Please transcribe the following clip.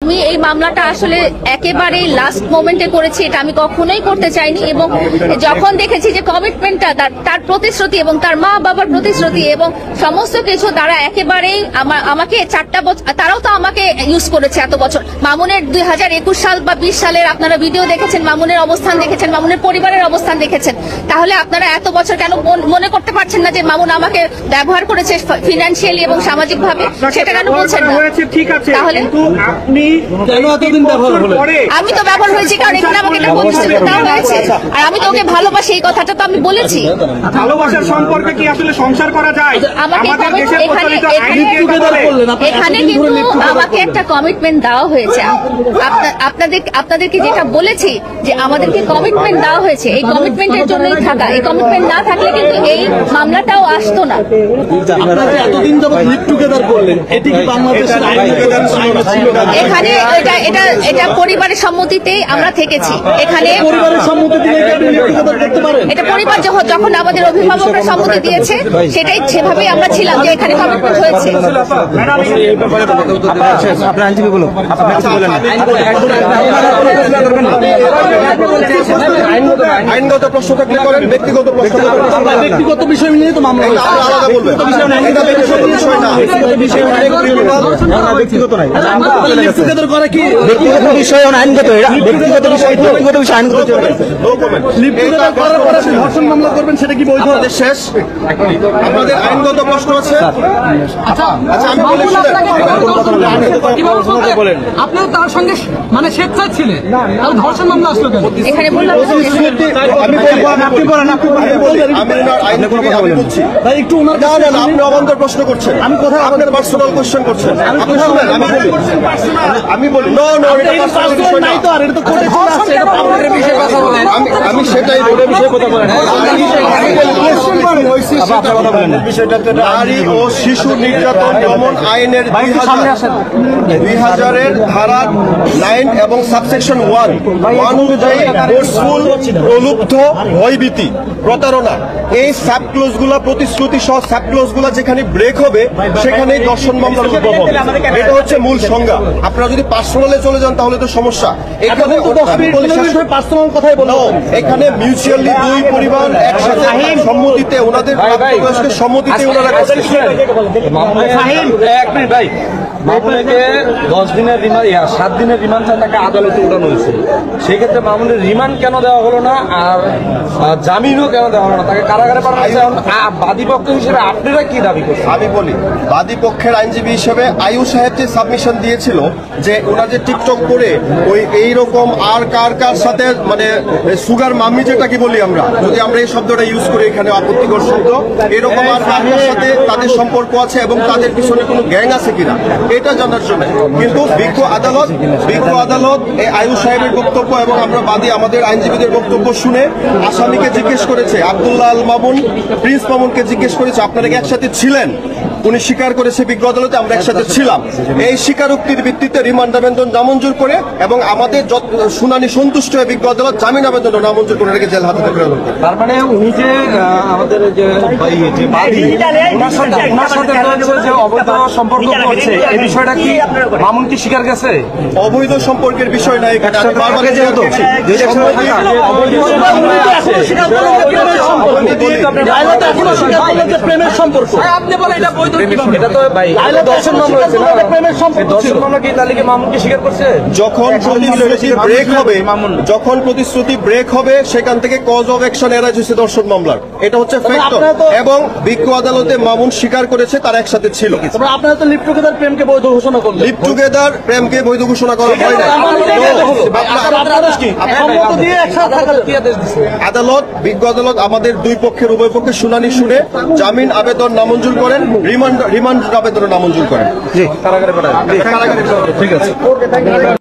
আমি এই মামলাটা আসলে একেবারেই লাস্ট মোমেন্টে করেছি, এটা আমি কখনোই করতে চাইনি। এবং যখন দেখেছি যে কমিটমেন্টটা, তার প্রতিশ্রুতি এবং তার মা বাবার প্রতিশ্রুতি এবং সমস্ত কিছু, তারা একেবারেই আমাকে 4টা বছর, তারাও তো আমাকে ইউজ করেছে এত বছর। মামুনের 2021 সাল বা 20 সালের আপনারা ভিডিও দেখেছেন, মামুনের অবস্থান দেখেছেন, মামুনের পরিবারের অবস্থান দেখেছেন। তাহলে আপনারা এত বছর কেন মনে করতে পারছেন না যে মামুন আমাকে ব্যবহার করেছে ফিনান্সিয়ালি এবং সামাজিক ভাবে? সেটা কেন বলছেন না? তাহলে আপনি কেন এতদিন ব্যবহার হলেন? আমি তো ব্যবহার হয়েছি কারণ এখানে আমাকে এটা বলতে দেওয়া হয়েছে, আর আমি তো ওকে ভালোবাসি, এই কথাটা তো আমি বলেছি। ভালোবাসার সম্পর্কে কি আসলে সংসার করা যায়? আমাকে এখানে কিন্তু আমাকে একটা কমিটমেন্ট দেওয়া হয়েছে। আপনাদেরকে যেটা বলেছি যে আমাদেরকে কমিটমেন্ট দেওয়া হয়েছে, এই কমিটমেন্টের জন্যই থাকা। এই কমিটমেন্ট না থাকলে কিন্তু এই মামলাটাও আসতো না। এতদিন যাবত লিভ টুগেদার করলেন, এটি কি বাংলাদেশের এখানে এটা পরিবারের সম্মতিতেই আমরা থেকেছি। এখানে পরিবারের সম্মতিতে করতে পারেন? এটা পরিবার যখন আমাদের অভিভাবকরা সম্মতি দিয়েছে, সেটাই সেভাবেই আমরা ছিলাম যে এখানে কমিটমেন্ট হয়েছে। আপনার আইনজীবী বলুন, আইনগত প্রশ্ন থাকলে করেন, ব্যক্তিগত প্রশ্ন ব্যক্তিগত বিষয় নিয়ে তো মামলা ব্যক্তিগত নাই, করা কি ব্যক্তিগত বিষয়? আইনগত ব্যক্তিগত বিষয়, ব্যক্তিগত বিষয় আইনগত করার পরে ধর্ষণ মামলা করবেন, সেটা কি বৈধ? শেষ আমাদের আইনগত প্রশ্ন আছে। আচ্ছা আমি বলেন, আপনার তার সঙ্গে মানে স্বেচ্ছায় ছিলেন, তাহলে ধর্ষণ মামলা আসলো কেন? এখানে বললাম একটু ওনার আপনি অবান্তর প্রশ্ন করছেন, আমি কোথায় আপনার পার্সোনাল কোয়েশ্চেন করছেন? আমি বলি নাই তো, আর এটা তো কোর্টে চলে আসছে, আমি সেটাই বিষয়ে কথা বলেন। নারী ও শিশু নির্যাতন দমন আইনের 2000-এর ধারা 9 এবং সাবসেকশন 1 অনুযায়ী ফোর্সফুল, প্রলুব্ধ, ভয়ভীতি, প্রতারণা, এই সাবক্লোজ গুলা, প্রতিশ্রুতি সহ সাবক্লোজ গুলা যেখানে ব্রেক হবে সেখানেই ধর্ষণ মামলার উদ্ভব হবে। এটা হচ্ছে মূল সংজ্ঞা। আপনারা যদি পার্সোনালে চলে যান তাহলে তো সমস্যা। এখানে পার্সোনাল কথাই বলো, এখানে মিউচুয়ালি দুই পরিবার একসাথে সম্মতিতে, ওনাদের সম্মতিতে ওনারা ভাই মামুনকে 10 দিনের রিমান্ড, 7 দিনের রিমান্ড তাকে আদালতে উঠানো হয়েছে। সেক্ষেত্রে মামুনের রিমান্ড কেন দেওয়া হলো না, আর জামিনও কেন দেওয়া হলো না? তাকে কারাগারে পাঠানো হয়েছে। বাদী পক্ষ হিসেবে আপনারা কি দাবি করছেন? আমি বলি, বাদী পক্ষের আইনজীবী হিসেবে আয়ু সাহেব যে সাবমিশন দিয়েছিল যে ওনার যে টিকটক করে ওই এইরকম আর কার সাথে, মানে সুগার মাম্মি যেটা কি বলি আমরা, যদি আমরা এই শব্দটা ইউজ করি এখানে আপত্তিকর শব্দ, এরকম আর কার সাথে তাদের সম্পর্ক আছে এবং তাদের পিছনে কোনো গ্যাং আছে কিনা এটা জানার জন্য। কিন্তু বিজ্ঞ আদালত এই আয়ু সাহেবের বক্তব্য এবং আমরা বাদী আমাদের আইনজীবীদের বক্তব্য শুনে আসামিকে জিজ্ঞেস করেছে, আব্দুল্লাহ আল মামুন, প্রিন্স মামুনকে জিজ্ঞেস করেছে আপনারা কি একসাথে ছিলেন? উনি স্বীকার করেছে বিজ্ঞ আদালতে আমরা একসাথে ছিলাম। এই স্বীকারোক্তির ভিত্তিতে রিমান্ড আবেদন নামঞ্জুর করে এবং আমাদের শুনানি সন্তুষ্ট হয়ে বিজ্ঞ আদালত জামিন আবেদন নামঞ্জুর করে রেখে জেল হাজতে করে। তার মানে উনি যে আমাদের যে বাদী, ওনার সাথে যে অবৈধ সম্পর্ক করছে, এই বিষয়টা কি মামুন কি স্বীকার গেছে? অবৈধ সম্পর্কের বিষয় নাই এখানে। প্রেমের সম্পর্ক আপনি বলেন এটা বৈধ? এটা তো ভাই দর্শন মামলা হয়েছে না, প্রেমের সম্পর্ক। দর্শন মামলা কি তাহলে কি মামুন কি স্বীকার করছে? যখন প্রতিশ্রুতি ব্রেক হবে, যখন প্রতিশ্রুতি ব্রেক হবে সেখান থেকে কজ অফ অ্যাকশন এরাইজ হয়েছে দর্শন মামলার। এটা হচ্ছে ফ্যাক্টর এবং বিজ্ঞ আদালতে মামুন স্বীকার করেছে তারা একসাথে ছিল। আপনারা তো লিভ টুগেদার প্রেমকে বৈধ ঘোষণা করলেন। লিভ টুগেদার প্রেমকে বৈধ ঘোষণা করা হয় না। আদালত, বিজ্ঞ আদালত আমাদের দুই পক্ষের উভয় পক্ষের শুনানি শুনে জামিন আবেদন নামঞ্জুর করেন, রিমান্ড আবেদন নামঞ্জুর করেন। কারাগারে পাঠায়। ঠিক আছে।